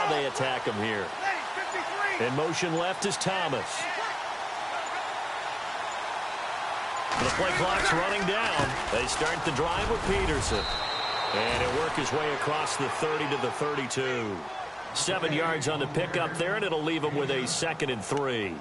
how they attack him here. In motion left is Thomas. The play clock's running down. They start the drive with Peterson. And he'll work his way across the 30 to the 32. 7 yards on the pickup there, and it'll leave him with a 2nd and 3.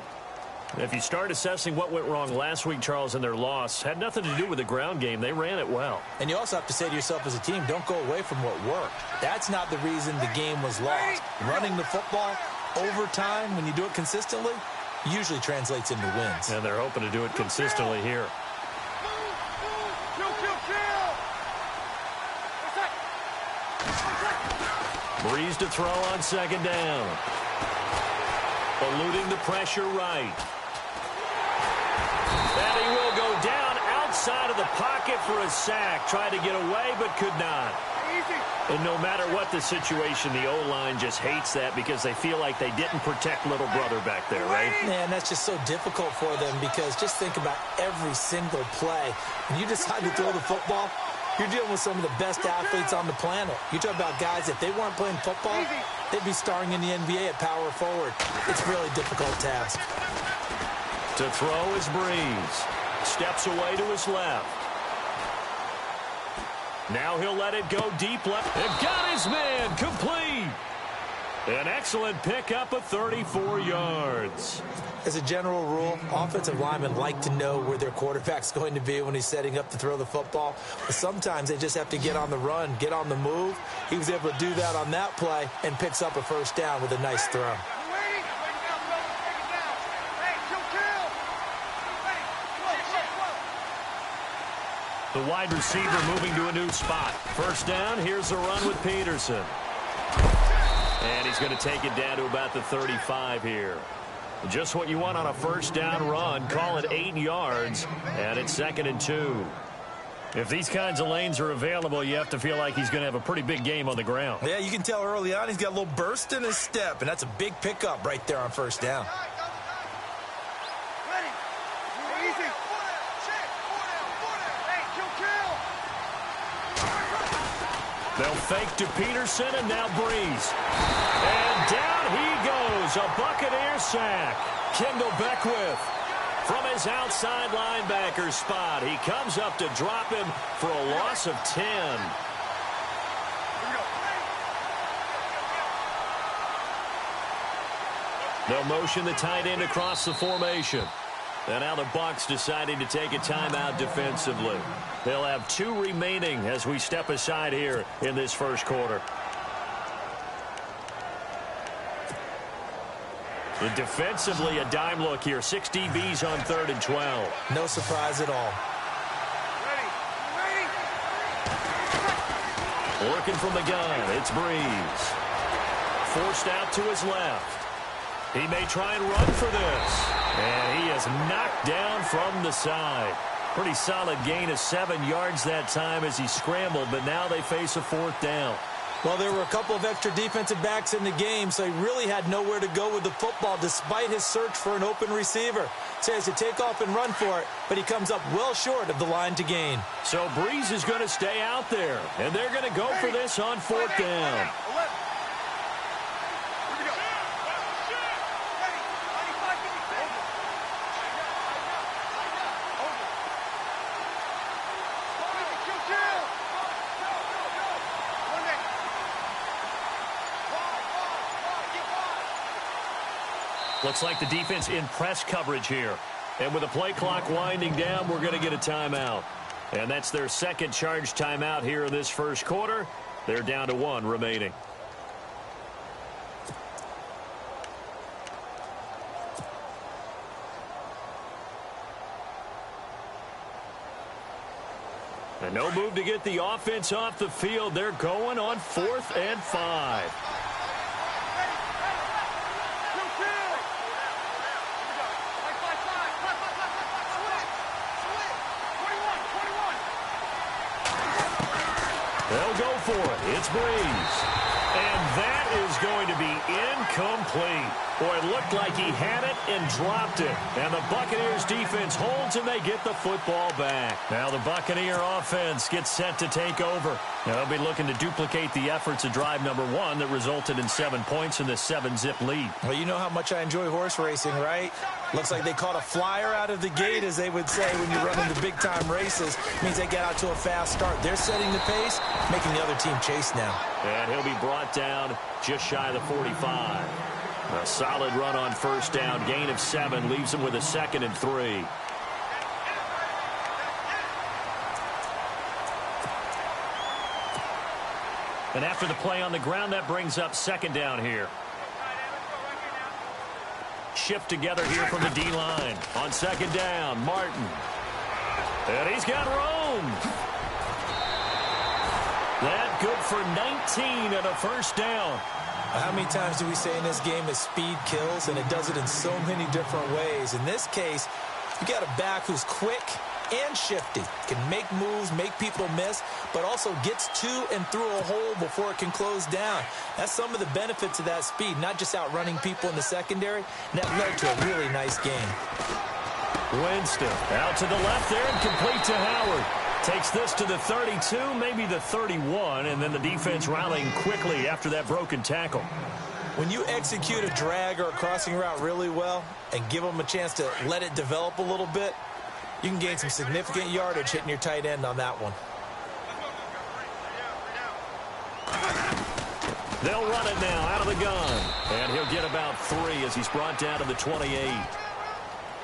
If you start assessing what went wrong last week, Charles, in their loss, had nothing to do with the ground game. They ran it well. And you also have to say to yourself as a team, don't go away from what worked. That's not the reason the game was lost. Running the football over time, when you do it consistently, usually translates into wins. And they're hoping to do it consistently here. Breeze to throw on 2nd down. Eluding the pressure right. And he will go down outside of the pocket for a sack. Tried to get away, but could not. And no matter what the situation, the O-line just hates that because they feel like they didn't protect little brother back there, right? Man, that's just so difficult for them because just think about every single play. When you decide to throw the football, you're dealing with some of the best athletes on the planet. You talk about guys, if they weren't playing football, they'd be starring in the NBA at power forward. It's a really difficult task. To throw is Breeze. Steps away to his left. Now he'll let it go deep left. And got his man complete. An excellent pickup of 34 yards. As a general rule, offensive linemen like to know where their quarterback's going to be when he's setting up to throw the football. But sometimes they just have to get on the run, get on the move. He was able to do that on that play and picks up a 1st down with a nice throw. The wide receiver moving to a new spot. 1st down, here's a run with Peterson. And he's going to take it down to about the 35 here. Just what you want on a 1st down run. Call it 8 yards, and it's 2nd and 2. If these kinds of lanes are available, you have to feel like he's going to have a pretty big game on the ground. Yeah, you can tell early on he's got a little burst in his step, and that's a big pickup right there on 1st down. They'll fake to Peterson, and now Breeze. And down he goes. A Buccaneer sack. Kendall Beckwith from his outside linebacker spot. He comes up to drop him for a loss of 10. They'll motion the tight end across the formation. And now the Bucs deciding to take a timeout defensively. They'll have 2 remaining as we step aside here in this 1st quarter. And defensively, a dime look here. 6 DBs on 3rd and 12. No surprise at all. Working from the gun, it's Breeze. Forced out to his left. He may try and run for this. And he is knocked down from the side. Pretty solid gain of 7 yards that time as he scrambled, but now they face a 4th down. Well, there were a couple of extra defensive backs in the game, so he really had nowhere to go with the football despite his search for an open receiver. So he has to take off and run for it, but he comes up well short of the line to gain. So Breeze is going to stay out there, and they're going to go for this on 4th down. Looks like the defense in press coverage here. And with the play clock winding down, we're going to get a timeout. And that's their 2nd charge timeout here in this 1st quarter. They're down to 1 remaining. And no move to get the offense off the field. They're going on 4th and 5. They'll go for it. It's Breeze. And that is going to be incomplete. Boy, it looked like he had it and dropped it. And the Buccaneers defense holds and they get the football back. Now the Buccaneer offense gets set to take over. Now they'll be looking to duplicate the efforts of drive number 1 that resulted in 7 points in this 7-zip lead. Well, you know how much I enjoy horse racing, right? Looks like they caught a flyer out of the gate, as they would say when you're running the big-time races. Means they get out to a fast start. They're setting the pace, making the other team chase now. And he'll be brought down just shy of the 45. A solid run on first down. Gain of 7 leaves him with a 2nd and 3. And after the play on the ground, that brings up 2nd down here. Shift together here from the D-line. On 2nd down, Martin. And he's got room. That good for 19 and a first down. How many times do we say in this game that speed kills, and it does it in so many different ways? In this case, you got a back who's quick and shifty, can make moves, make people miss, but also gets to and through a hole before it can close down. That's some of the benefits of that speed, not just outrunning people in the secondary. And that led to a really nice game. Winston out to the left there and complete to Howard. Takes this to the 32, maybe the 31, and then the defense rallying quickly after that broken tackle. When you execute a drag or a crossing route really well and give them a chance to let it develop a little bit, you can gain some significant yardage hitting your tight end on that one. They'll run it now out of the gun. And he'll get about 3 as he's brought down to the 28.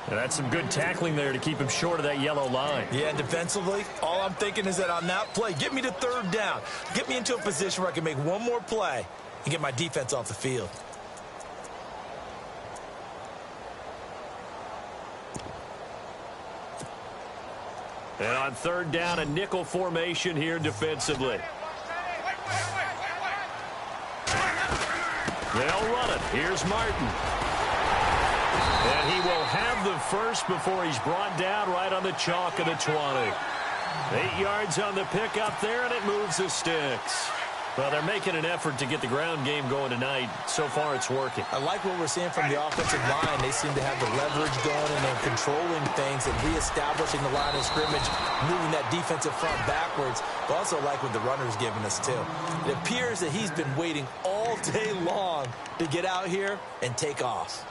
And that's some good tackling there to keep him short of that yellow line. Yeah, and defensively, all I'm thinking is that on that play, get me to 3rd down. Get me into a position where I can make one more play and get my defense off the field. And on 3rd down, a nickel formation here defensively. They'll run it. Here's Martin. And he will have the first before he's brought down right on the chalk of the 20. 8 yards on the pickup there, and it moves the sticks. Well, they're making an effort to get the ground game going tonight. So far, it's working. I like what we're seeing from the offensive line. They seem to have the leverage going, and they're controlling things and reestablishing the line of scrimmage, moving that defensive front backwards. But also like what the runner's giving us, too. It appears that he's been waiting all day long to get out here and take off.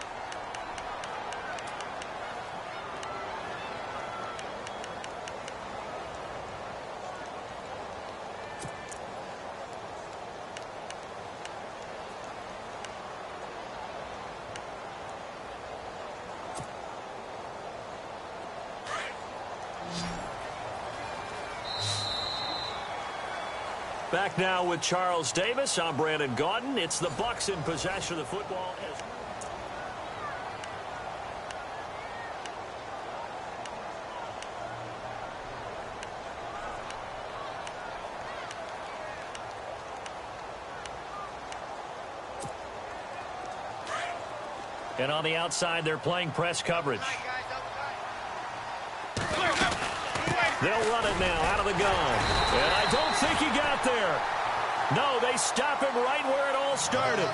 Back now with Charles Davis. I'm Brandon Gaudin. It's the Bucs in possession of the football. And on the outside, they're playing press coverage. They'll run it now out of the gun. And I don't think he got there. No, they stop him right where it all started.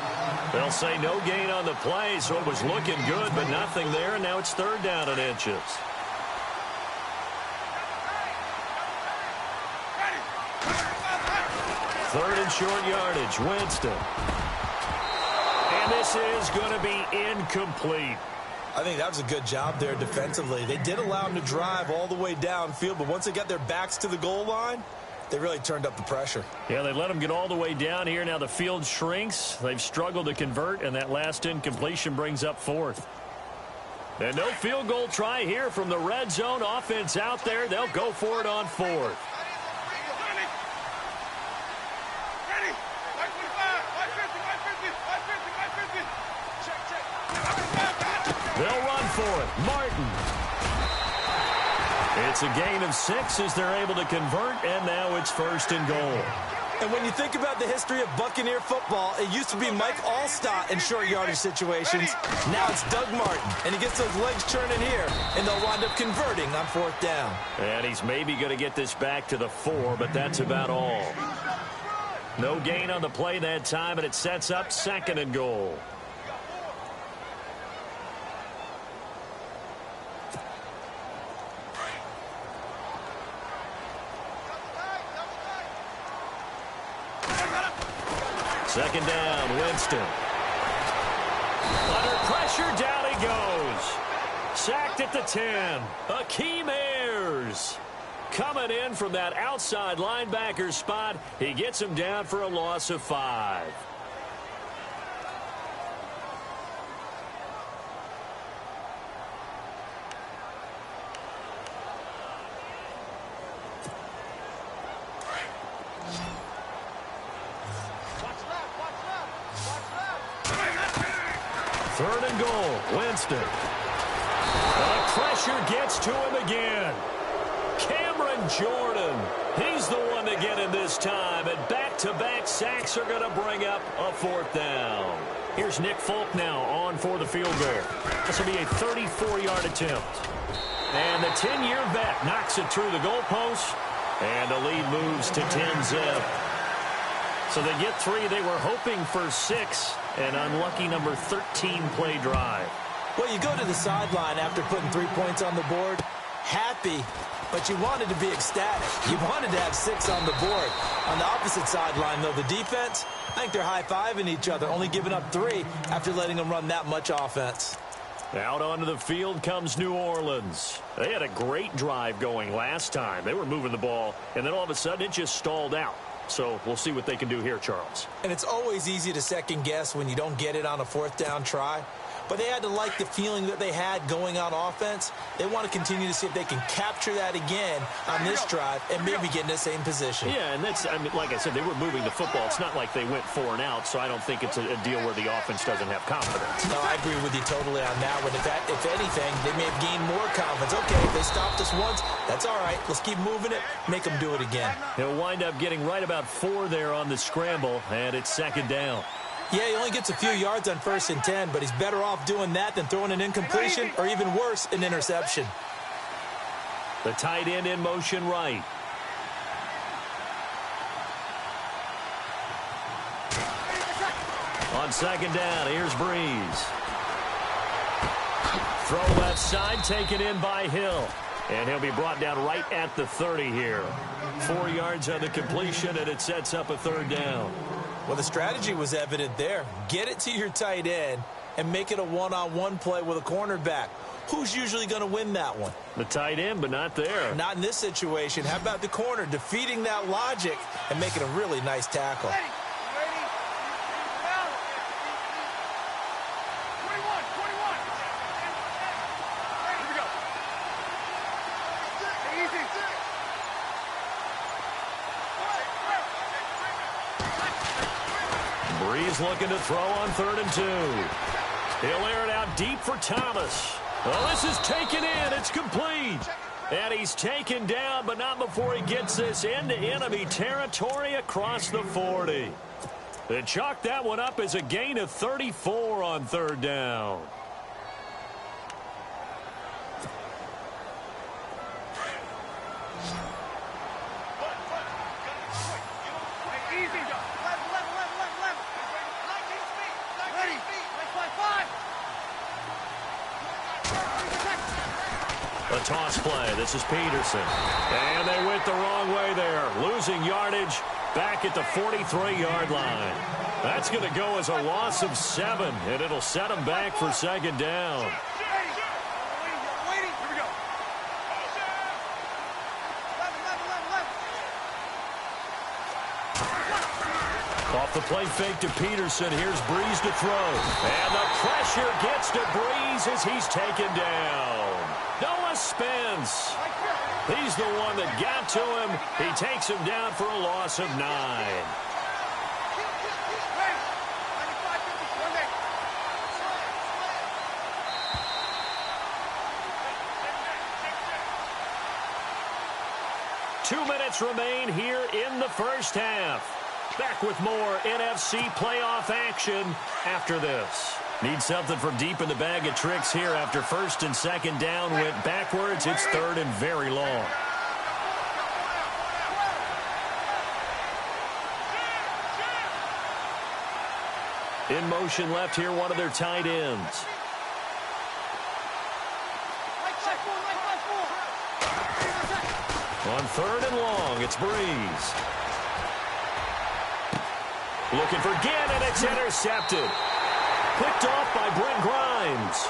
They'll say no gain on the play, so it was looking good, but nothing there, and now it's 3rd down and inches. Third and short yardage, Winston. And this is going to be incomplete. I think that was a good job there defensively. They did allow them to drive all the way downfield, but once they got their backs to the goal line, they really turned up the pressure. Yeah, they let them get all the way down here. Now the field shrinks. They've struggled to convert, and that last incompletion brings up 4th. And no field goal try here from the red zone. Offense out there. They'll go for it on 4th. They'll run for it. Martin. It's a gain of 6 as they're able to convert, and now it's 1st and goal. And when you think about the history of Buccaneer football, it used to be Mike Allstott in short yardage situations. Now it's Doug Martin, and he gets those legs churning here, and they'll wind up converting on 4th down. And he's maybe going to get this back to the 4, but that's about all. No gain on the play that time, and it sets up 2nd and goal. Second down, Winston. Under pressure, down he goes. Sacked at the 10. Akeem Ayers coming in from that outside linebacker spot. He gets him down for a loss of 5. Third and goal, Winston. The pressure gets to him again. Cameron Jordan, he's the one to get in this time, and back-to-back sacks are going to bring up a 4th down. Here's Nick Folk now on for the field goal. This will be a 34-yard attempt. And the 10-year vet knocks it through the goalpost, and the lead moves to 10-zip. So they get 3. They were hoping for 6. An unlucky number 13 play drive. Well, you go to the sideline after putting 3 points on the board, happy, but you wanted to be ecstatic. You wanted to have 6 on the board. On the opposite sideline, though, the defense, I think they're high-fiving each other, only giving up 3 after letting them run that much offense. Out onto the field comes New Orleans. They had a great drive going last time. They were moving the ball, and then all of a sudden it just stalled out. So we'll see what they can do here, Charles. And it's always easy to second-guess when you don't get it on a 4th down try. But they had to like the feeling that they had going on offense. They want to continue to see if they can capture that again on this drive and maybe get in the same position. Yeah, and that's, I mean, like I said, they were moving the football. It's not like they went 4 and out, so I don't think it's a deal where the offense doesn't have confidence. No, I agree with you totally on that one. If anything, they may have gained more confidence. Okay, if they stopped us once, that's all right. Let's keep moving it, make them do it again. He'll wind up getting right about 4 there on the scramble, and it's second down. Yeah, he only gets a few yards on 1st and 10, but he's better off doing that than throwing an incompletion or even worse, an interception. The tight end in motion right. On second down, here's Breeze. Throw left side, taken in by Hill. And he'll be brought down right at the 30 here. 4 yards on the completion, and it sets up a 3rd down. Well, the strategy was evident there. Get it to your tight end and make it a one-on-one play with a cornerback. Who's usually going to win that one? The tight end, but not there. Not in this situation. How about the corner defeating that logic and making a really nice tackle? Breeze looking to throw on 3rd and 2. He'll air it out deep for Thomas. Oh, this is taken in. It's complete. And he's taken down, but not before he gets this into enemy territory across the 40. They chalked that one up as a gain of 34 on 3rd down. A toss play. This is Peterson. And they went the wrong way there. Losing yardage back at the 43-yard line. That's going to go as a loss of 7, and it'll set them back for second down. Off the play fake to Peterson. Here's Breeze to throw. And the pressure gets to Breeze as he's taken down. Noah Spence. He's the one that got to him. He takes him down for a loss of 9. Two minutes remain here in the first half. Back with more NFC playoff action after this. Need something from deep in the bag of tricks here after 1st and 2nd down went backwards. It's 3rd and very long. In motion left here, one of their tight ends. On 3rd and long, it's Breeze. Looking for Gannon. It's intercepted. Picked off by Brent Grimes.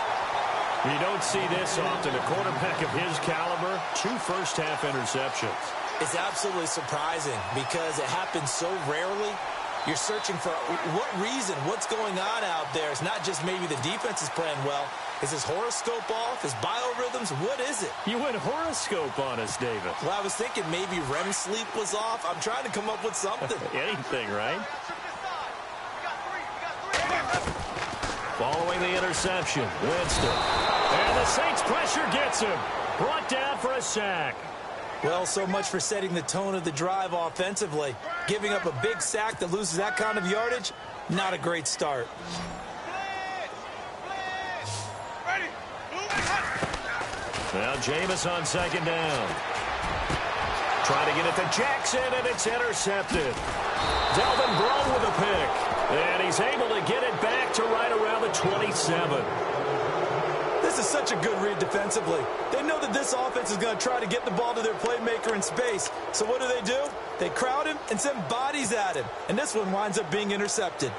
You don't see this often. A quarterback of his caliber, 2 first-half interceptions. It's absolutely surprising because it happens so rarely. You're searching for what reason, what's going on out there. It's not just maybe the defense is playing well. Is his horoscope off? His biorhythms? What is it? You went horoscope on us, David. Well, I was thinking maybe REM sleep was off. I'm trying to come up with something. Anything, right? Following the interception, Winston. And the Saints pressure gets him. Brought down for a sack. Well, so much for setting the tone of the drive offensively. Giving up a big sack that loses that kind of yardage, not a great start. Now Jameis on second down. Trying to get it to Jackson, and it's intercepted. Delvin Breaux with a pick. And he's able to get it back to right around the 27. This is such a good read defensively. They know that this offense is going to try to get the ball to their playmaker in space. So what do? They crowd him and send bodies at him. And this one winds up being intercepted.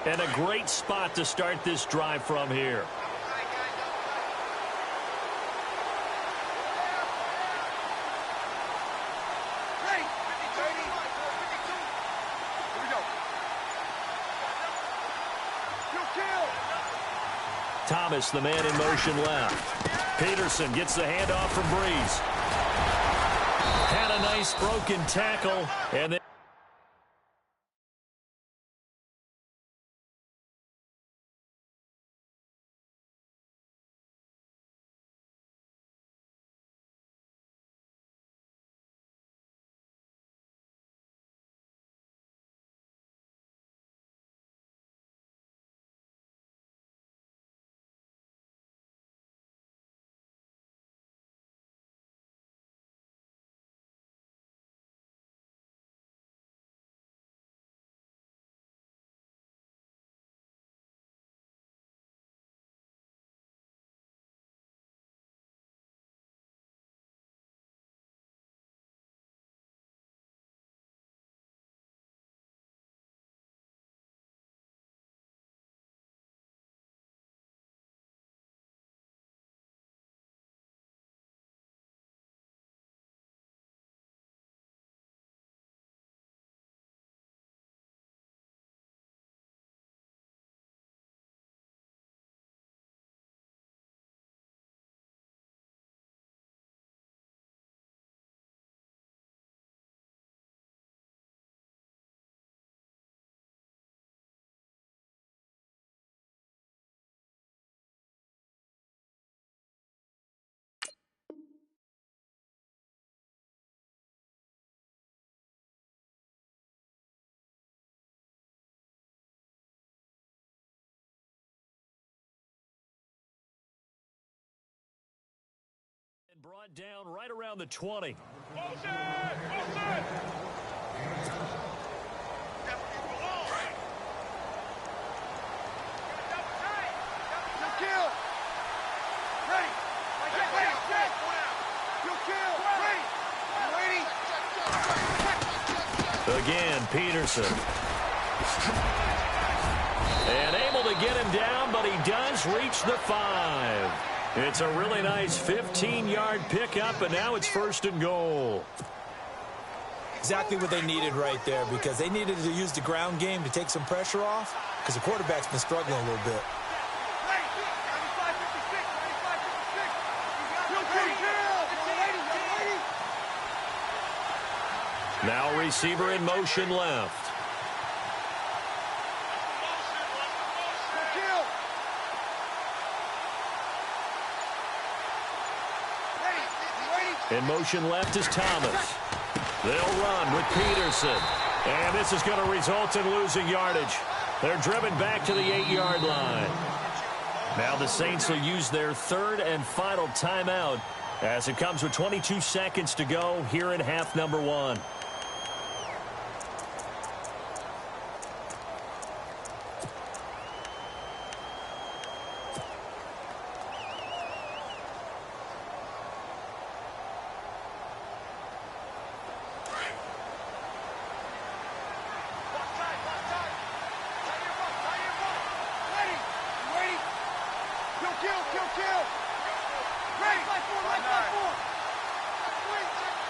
And a great spot to start this drive from here. Thomas, the man in motion left. Peterson gets the handoff from Breeze. Had a nice broken tackle, and then brought down right around the 20. Again, Peterson. And able to get him down, but he does reach the 5. It's a really nice 15-yard pickup, and now it's 1st and goal. Exactly what they needed right there, because they needed to use the ground game to take some pressure off, because the quarterback's been struggling a little bit. Now receiver in motion left. In motion left is Thomas. They'll run with Peterson. And this is going to result in losing yardage. They're driven back to the 8-yard line. Now the Saints will use their 3rd and final timeout as it comes with 22 seconds to go here in half number 1.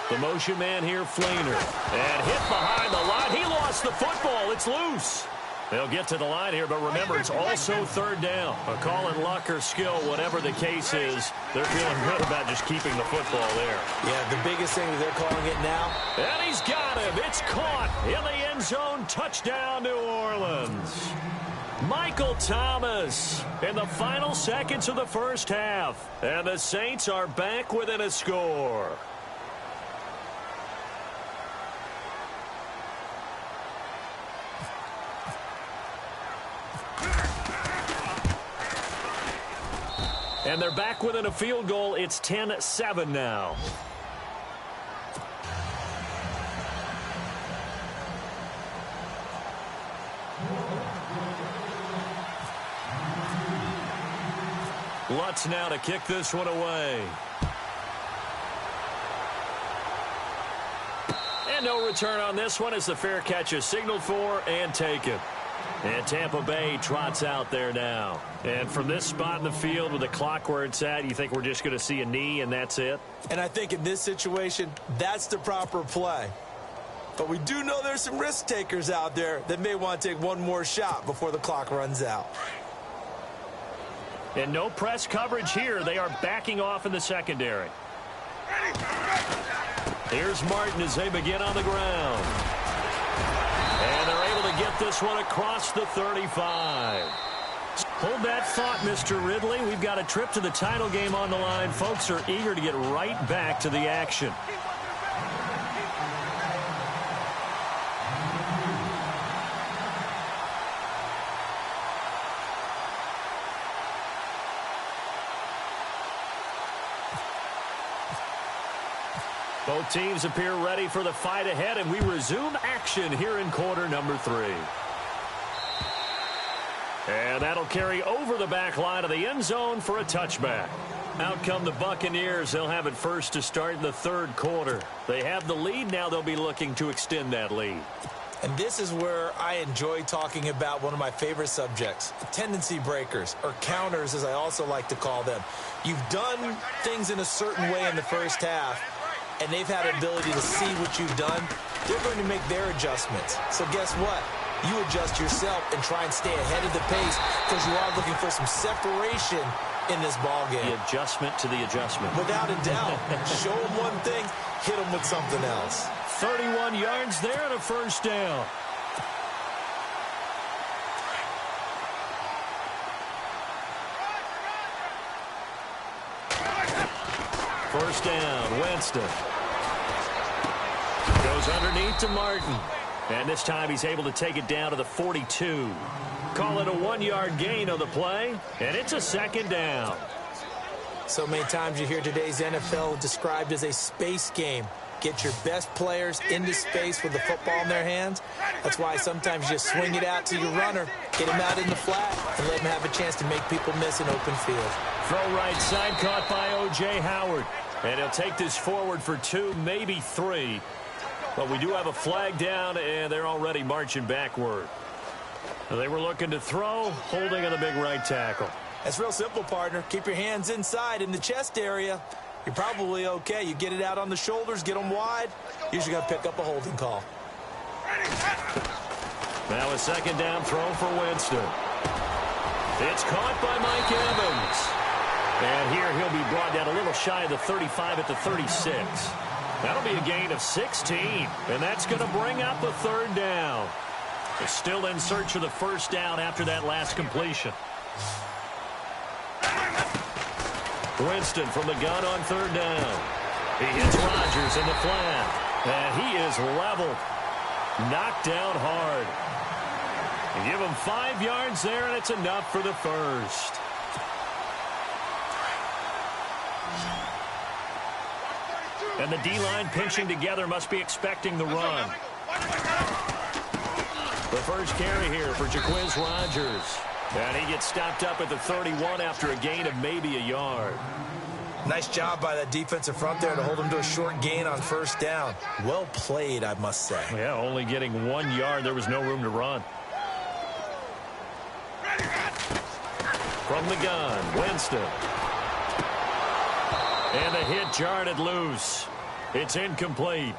The motion man here, Flainer. And hit behind the line. He lost the football. It's loose. They'll get to the line here, but remember, it's also third down. A call in luck or skill, whatever the case is, they're feeling good about just keeping the football there. Yeah, the biggest thing is they're calling it now. And he's got him. It's caught in the end zone. Touchdown, New Orleans. Michael Thomas in the final seconds of the first half. And the Saints are back within a score. And they're back within a field goal. It's 10-7 now. Lutz now to kick this one away. And no return on this one as the fair catch is signaled for and taken. And Tampa Bay trots out there now. And from this spot in the field with the clock where it's at, you think we're just going to see a knee and that's it? And I think in this situation, that's the proper play. But we do know there's some risk takers out there that may want to take one more shot before the clock runs out. And no press coverage here. They are backing off in the secondary. Here's Martin as they begin on the ground. And they're able to get this one across the 35. Hold that thought, Mr. Ridley. We've got a trip to the title game on the line. Folks are eager to get right back to the action. Both teams appear ready for the fight ahead, and we resume action here in quarter number 3. And that'll carry over the back line of the end zone for a touchback. Out come the Buccaneers. They'll have it first to start in the third quarter. They have the lead. Now they'll be looking to extend that lead. And this is where I enjoy talking about one of my favorite subjects, tendency breakers, or counters as I also like to call them. You've done things in a certain way in the first half, and they've had the ability to see what you've done. They're going to make their adjustments. So guess what? You adjust yourself and try and stay ahead of the pace because you are looking for some separation in this ball game. The adjustment to the adjustment. Without a doubt. Show them one thing, hit them with something else. 31 yards there and a first down. First down, Winston. Goes underneath to Martin. And this time he's able to take it down to the 42. Call it a 1-yard gain on the play, and it's a second down. So many times you hear today's NFL described as a space game. Get your best players into space with the football in their hands. That's why sometimes you just swing it out to your runner, get him out in the flat, and let him have a chance to make people miss an open field. Throw right side caught by O.J. Howard. And he'll take this forward for 2, maybe 3. But we do have a flag down, and they're already marching backward. They were looking to throw, holding on the big right tackle. That's real simple, partner. Keep your hands inside in the chest area. You're probably okay. You get it out on the shoulders, get them wide. Usually going to pick up a holding call. Now a second down throw for Winston. It's caught by Mike Evans. And here he'll be brought down a little shy of the 35 at the 36. That'll be a gain of 16. And that's going to bring up a third down. They're still in search of the first down after that last completion. Winston from the gun on third down. He hits Rodgers in the flat. And he is leveled. Knocked down hard. You give him 5 yards there, and it's enough for the first. And the D-line pinching together must be expecting the run. The first carry here for Jacquizz Rodgers. And he gets stopped up at the 31 after a gain of maybe a yard. Nice job by that defensive front there to hold him to a short gain on first down. Well played, I must say. Yeah, only getting 1 yard. There was no room to run. From the gun, Winston. And the hit jarred it loose. It's incomplete.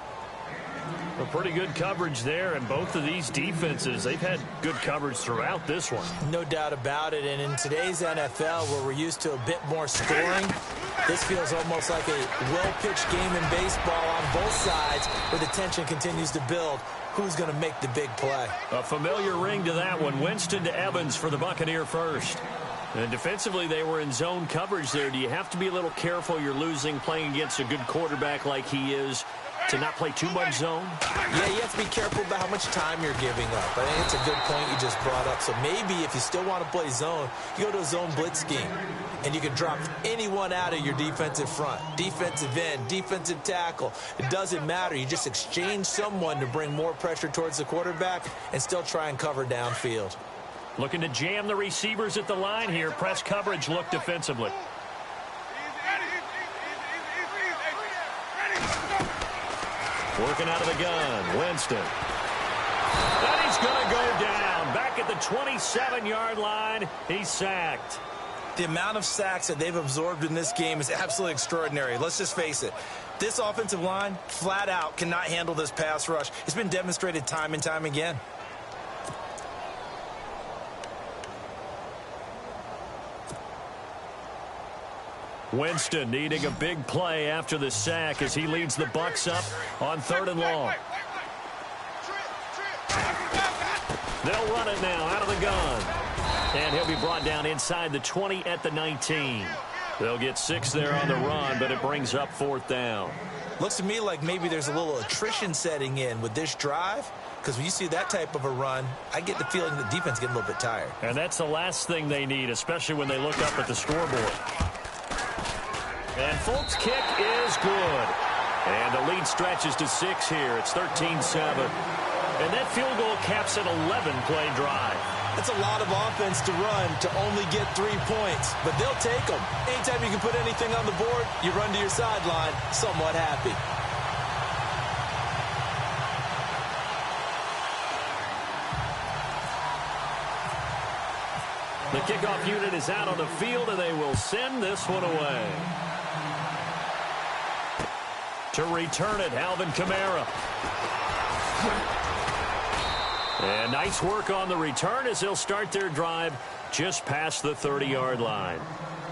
A pretty good coverage there, and both of these defenses, they've had good coverage throughout this one. No doubt about it, and in today's NFL, where we're used to a bit more scoring, this feels almost like a well-pitched game in baseball on both sides, where the tension continues to build. Who's going to make the big play? A familiar ring to that one. Winston to Evans for the Buccaneer first. And defensively, they were in zone coverage there. Do you have to be a little careful? You're losing playing against a good quarterback like he is, to not play too much zone? Yeah, you have to be careful about how much time you're giving up. I think it's a good point you just brought up. So maybe if you still want to play zone, you go to a zone blitz scheme, and you can drop anyone out of your defensive front, defensive end, defensive tackle. It doesn't matter. You just exchange someone to bring more pressure towards the quarterback and still try and cover downfield. Looking to jam the receivers at the line here. Press coverage look defensively. Working out of the gun, Winston. And he's going to go down. Back at the 27-yard line, he's sacked. The amount of sacks that they've absorbed in this game is absolutely extraordinary. Let's just face it. This offensive line, flat out, cannot handle this pass rush. It's been demonstrated time and time again. Winston needing a big play after the sack as he leads the Bucs up on 3rd and long. They'll run it now out of the gun. And he'll be brought down inside the 20 at the 19. They'll get 6 there on the run, but it brings up 4th down. Looks to me like maybe there's a little attrition setting in with this drive, because when you see that type of a run, I get the feeling the defense getting a little bit tired. And that's the last thing they need, especially when they look up at the scoreboard. And Folk's kick is good. And the lead stretches to 6 here. It's 13-7. And that field goal caps an 11-play drive. That's a lot of offense to run to only get 3 points, but they'll take them. Anytime you can put anything on the board, you run to your sideline somewhat happy. The kickoff unit is out on the field, and they will send this one away. To return it, Alvin Kamara. And nice work on the return as they'll start their drive just past the 30-yard line.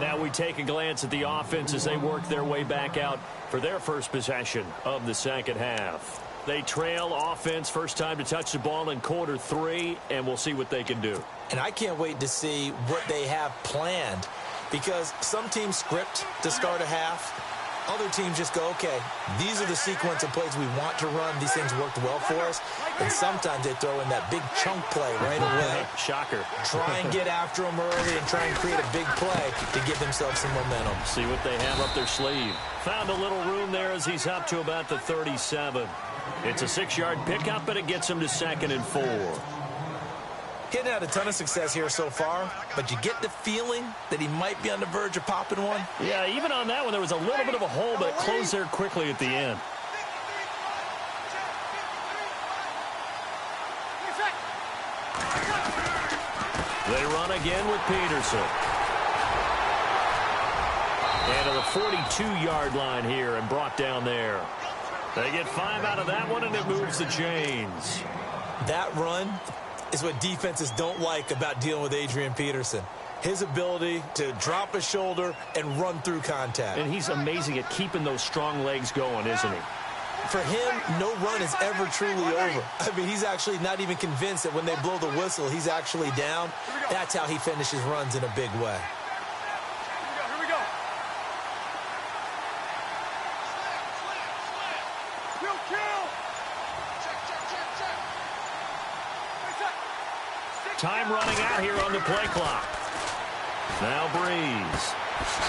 Now we take a glance at the offense as they work their way back out for their first possession of the second half. They trail offense, first time to touch the ball in quarter 3, and we'll see what they can do. And I can't wait to see what they have planned, because some teams script to start a half. Other teams just go, okay, these are the sequence of plays we want to run. These things worked well for us. And sometimes they throw in that big chunk play right away. Shocker. Try and get after them early and try and create a big play to give themselves some momentum. See what they have up their sleeve. Found a little room there as he's up to about the 37. It's a 6-yard pickup, but it gets him to 2nd and 4. Hitting had a ton of success here so far, but you get the feeling that he might be on the verge of popping one. Yeah, even on that one, there was a little bit of a hole, but it closed there quickly at the end. They run again with Peterson. And to the 42-yard line here and brought down there. They get 5 out of that one, and it moves the chains. That run is what defenses don't like about dealing with Adrian Peterson. His ability to drop a shoulder and run through contact. And he's amazing at keeping those strong legs going, isn't he? For him, no run is ever truly over. I mean, he's actually not even convinced that when they blow the whistle, he's actually down. That's how he finishes runs in a big way. Here we go. Time running out here on the play clock. Now Breeze.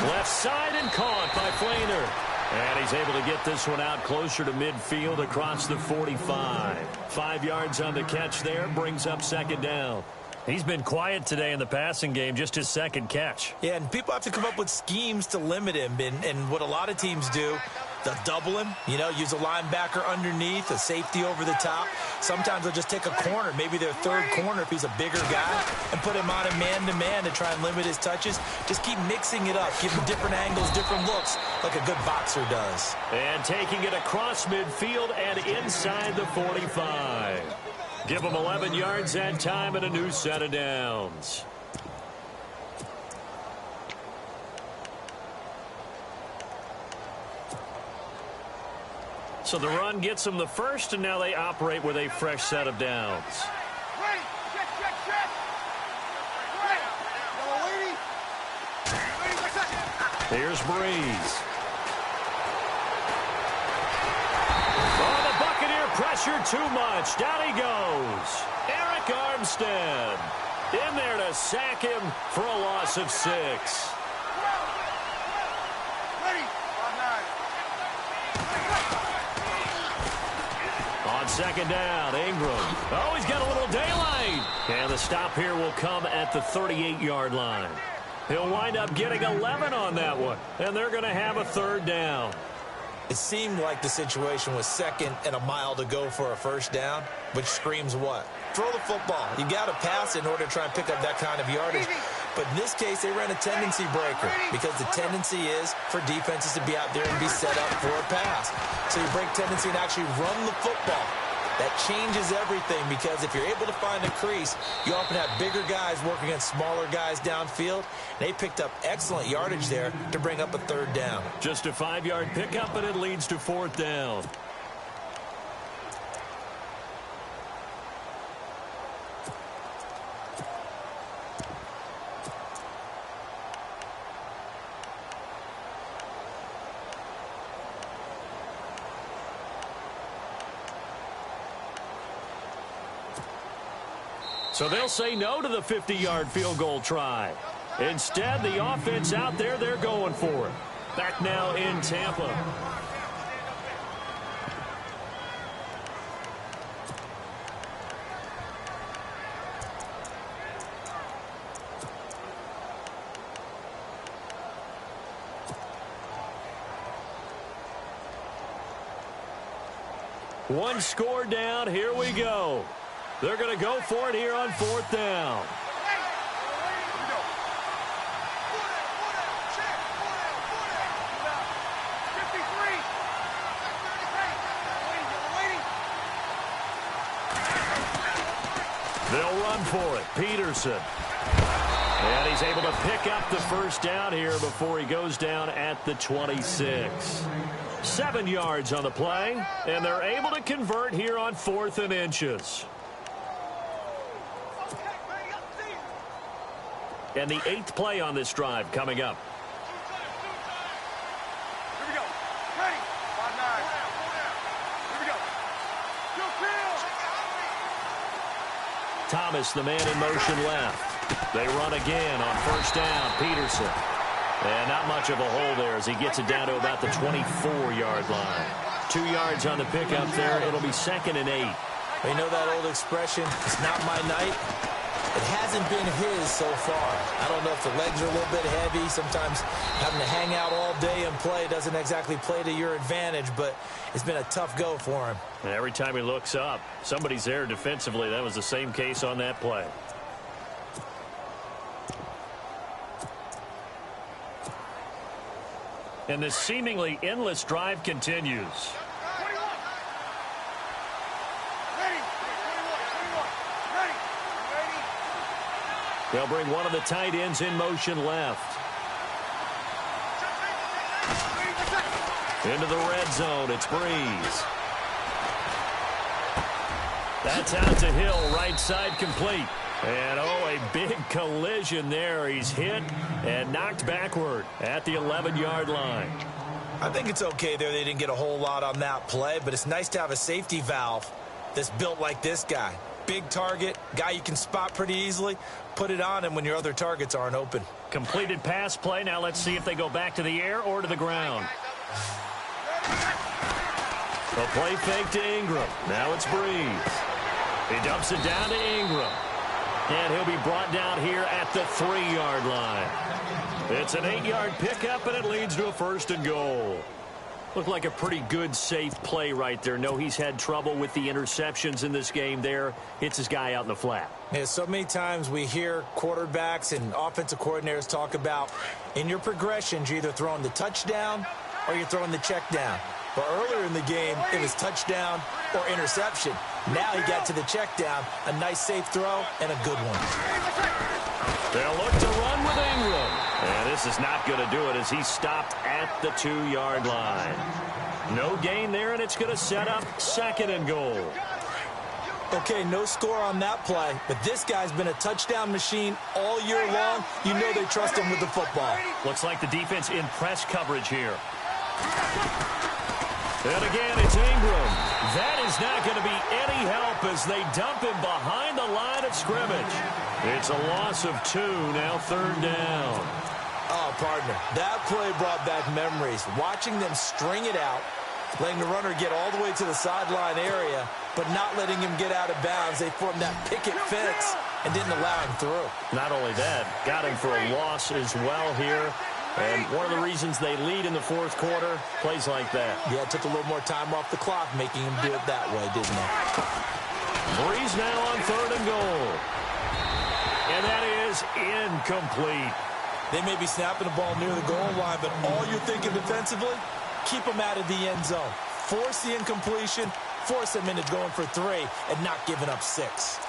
Left side and caught by Flainer. And he's able to get this one out closer to midfield across the 45. 5 yards on the catch there, brings up 2nd down. He's been quiet today in the passing game, just his 2nd catch. Yeah, and people have to come up with schemes to limit him. And what a lot of teams do They'll double him, use a linebacker underneath, a safety over the top. Sometimes they'll just take a corner, maybe their third corner if he's a bigger guy, and put him on a man-to-man to try and limit his touches. Just keep mixing it up, give him different angles, different looks, like a good boxer does. And taking it across midfield and inside the 45. Give him 11 yards that time and a new set of downs. So the run gets them the first, and now they operate with a fresh set of downs. Ready. Check, check, check. Ready. Here's Breeze. Oh, the Buccaneer pressure too much. Down he goes. Eric Armstead in there to sack him for a loss of 6. Ready. 5-9. On second down, Ingram. Oh, he's got a little daylight. And the stop here will come at the 38-yard line. He'll wind up getting 11 on that one. And they're going to have a third down. It seemed like the situation was second and a mile to go for a first down, which screams what? Throw the football. You got to pass in order to try and pick up that kind of yardage. But in this case, they ran a tendency breaker because the tendency is for defenses to be out there and be set up for a pass. So you break tendency and actually run the football. That changes everything because if you're able to find a crease, you often have bigger guys working against smaller guys downfield. They picked up excellent yardage there to bring up a third down. Just a 5-yard pickup, and it leads to fourth down. So they'll say no to the 50-yard field goal try. Instead, the offense out there, they're going for it. Back now in Tampa. One score down. Here we go. They're going to go for it here on fourth down. They'll run for it. Peterson. And he's able to pick up the first down here before he goes down at the 26. 7 yards on the play, and they're able to convert here on 4th and inches. And the 8th play on this drive coming up. Here we go. Ready. 5-9. Here we go. Thomas, the man in motion left. They run again on first down. Peterson. And not much of a hole there as he gets it down to about the 24-yard line. 2 yards on the pickup there. It'll be 2nd and 8. You know that old expression, it's not my night? It hasn't been his so far. I don't know if the legs are a little bit heavy. Sometimes having to hang out all day and play doesn't exactly play to your advantage, but it's been a tough go for him. And every time he looks up, somebody's there defensively. That was the same case on that play. And this seemingly endless drive continues. They'll bring one of the tight ends in motion left. Into the red zone, it's Breeze. That's out to Hill, right side complete. And, oh, a big collision there. He's hit and knocked backward at the 11-yard line. I think it's okay there. They didn't get a whole lot on that play, but it's nice to have a safety valve that's built like this guy. Big target, guy you can spot pretty easily. Put it on him when your other targets aren't open. Completed pass play. Now let's see if they go back to the air or to the ground. A play fake to Ingram. Now it's Breeze. He dumps it down to Ingram. And he'll be brought down here at the 3-yard line. It's an 8-yard pickup, and it leads to a 1st and goal. Looked like a pretty good, safe play right there. No, he's had trouble with the interceptions in this game there. Hits his guy out in the flat. Yeah, so many times we hear quarterbacks and offensive coordinators talk about in your progressions, you're either throwing the touchdown or you're throwing the check down. But earlier in the game, it was touchdown or interception. Now he got to the check down, a nice safe throw, and a good one. They'll look to run with Ingram. And this is not going to do it as he's stopped at the 2-yard line. No gain there, and it's going to set up 2nd and goal. Okay, no score on that play, but this guy's been a touchdown machine all year long. You know they trust him with the football. Looks like the defense in press coverage here. And again, it's Ingram. That is not going to be any help as they dump him behind the line of scrimmage. It's a loss of 2, now 3rd down. Oh, partner, that play brought back memories. Watching them string it out, letting the runner get all the way to the sideline area, but not letting him get out of bounds. They formed that picket fence and didn't allow him through. Not only that, got him for a loss as well here. And one of the reasons they lead in the 4th quarter, plays like that. Yeah, it took a little more time off the clock, making him do it that way, didn't it? Breeze now on 3rd and goal. And that is incomplete. They may be snapping the ball near the goal line, but all you're thinking defensively, keep them out of the end zone. Force the incompletion, force them into going for 3, and not giving up 6.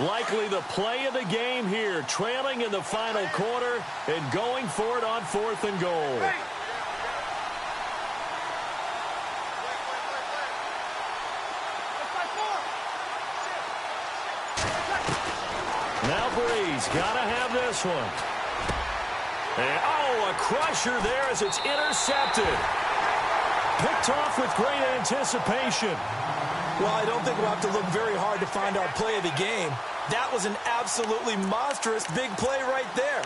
Likely the play of the game here, trailing in the final quarter and going for it on 4th and goal. Now Breeze, gotta have this one. And, oh, a crusher there as it's intercepted. Picked off with great anticipation. Well, I don't think we'll have to look very hard to find our play of the game. That was an absolutely monstrous big play right there.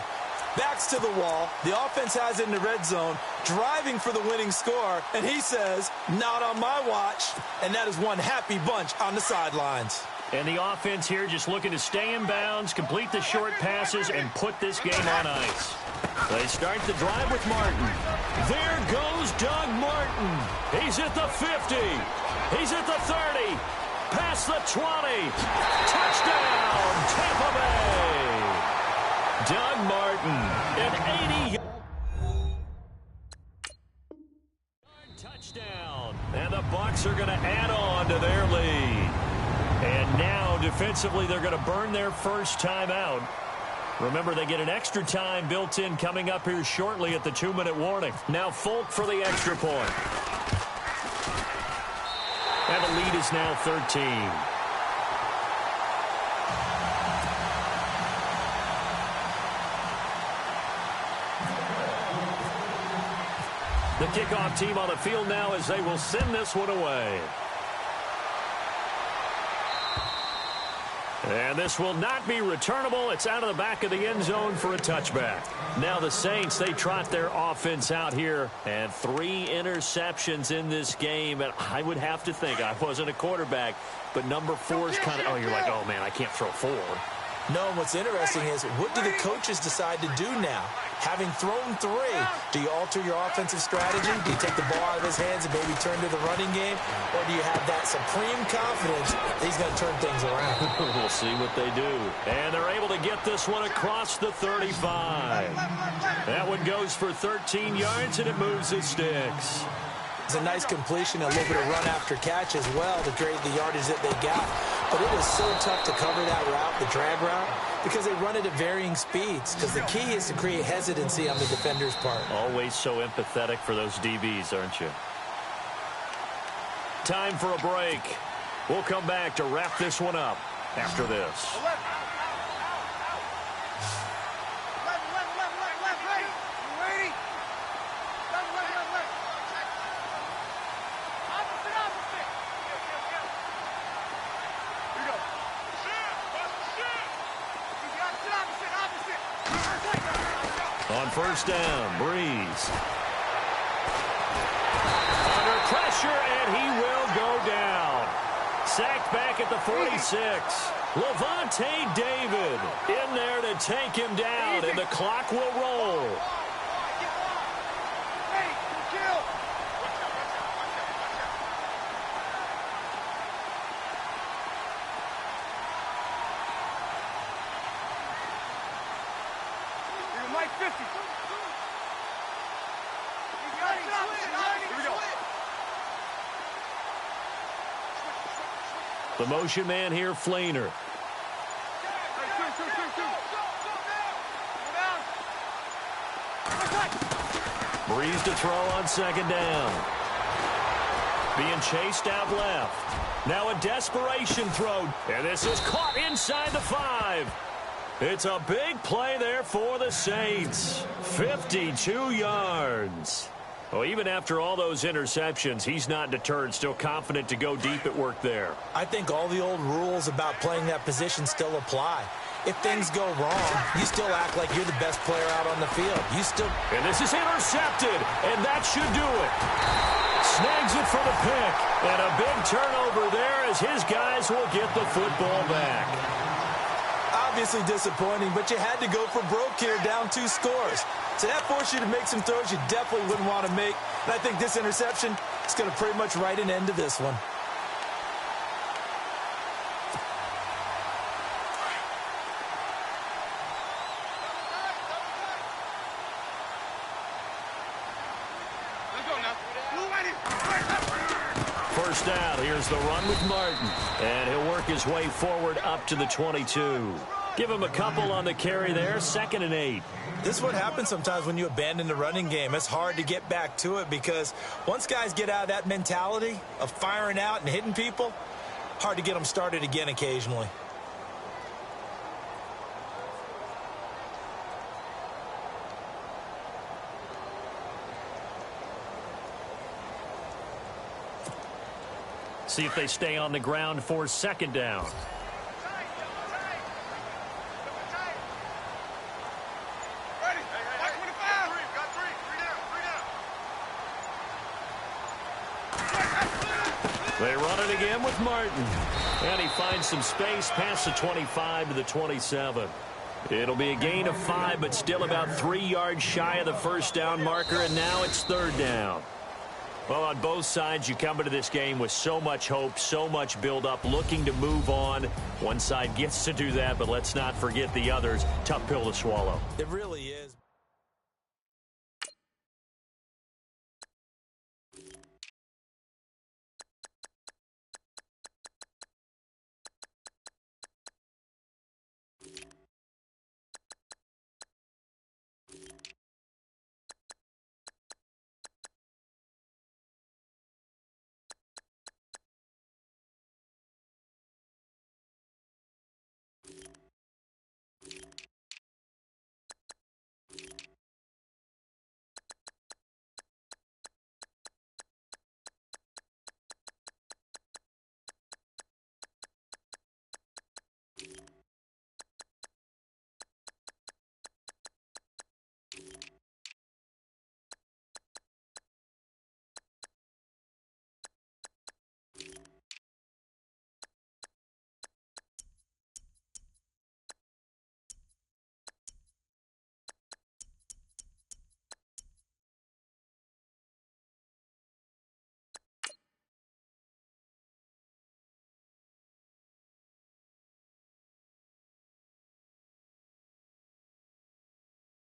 Backs to the wall. The offense has it in the red zone, driving for the winning score, and he says, not on my watch. And that is one happy bunch on the sidelines. And the offense here just looking to stay in bounds, complete the short passes, and put this game on ice. They start the drive with Martin. There goes Doug Martin. He's at the 50. He's at the 30. Past the 20. Touchdown, Tampa Bay. Doug Martin, an 80-yard touchdown. And the Bucs are going to add on to their lead. And now, defensively, they're going to burn their first timeout. Remember, they get an extra time built in coming up here shortly at the 2-minute warning. Now Folk for the extra point. And the lead is now 13. The kickoff team on the field now as they will send this one away. And this will not be returnable. It's out of the back of the end zone for a touchback. Now the Saints, they trot their offense out here. And 3 interceptions in this game. And I would have to think, I wasn't a quarterback, but number 4 is kind of, oh, you're like, oh, man, I can't throw 4. No, and what's interesting is, what do the coaches decide to do now? Having thrown 3, do you alter your offensive strategy? Do you take the ball out of his hands and maybe turn to the running game? Or do you have that supreme confidence that he's going to turn things around? We'll see what they do. And they're able to get this one across the 35. That one goes for 13 yards, and it moves the sticks. It's a nice completion, a little bit of run after catch as well to create the yardage that they got. But it is so tough to cover that route, the drag route, because they run it at varying speeds. Because the key is to create hesitancy on the defender's part. Always so empathetic for those DBs, aren't you? Time for a break. We'll come back to wrap this one up after this. On first down, Breeze. Under pressure, and he will go down. Sacked back at the 46. Levante David in there to take him down, and the clock will roll. Hey, kill. You're Mike 50. Here we go. The motion man here, Flainer. Breeze to throw on second down. Being chased out left. Now a desperation throw. And this is caught inside the 5. It's a big play there for the Saints. 52 yards. Well, even after all those interceptions, he's not deterred, still confident to go deep at work there. I think all the old rules about playing that position still apply. If things go wrong, you still act like you're the best player out on the field. You still... And this is intercepted, and that should do it. Snags it for the pick, and a big turnover there as his guys will get the football back. Obviously disappointing, but you had to go for broke here, down 2 scores. So that forced you to make some throws you definitely wouldn't want to make. And I think this interception is going to pretty much write an end to this one. First down, here's the run with Martin. And he'll work his way forward up to the 22. Give him a couple on the carry there, 2nd and 8. This is what happens sometimes when you abandon the running game. It's hard to get back to it because once guys get out of that mentality of firing out and hitting people, hard to get them started again occasionally. See if they stay on the ground for 2nd down. They run it again with Martin. And he finds some space past the 25 to the 27. It'll be a gain of 5, but still about 3 yards shy of the first down marker, and now it's 3rd down. Well, on both sides, you come into this game with so much hope, so much build-up, looking to move on. One side gets to do that, but let's not forget the others. Tough pill to swallow. It really is.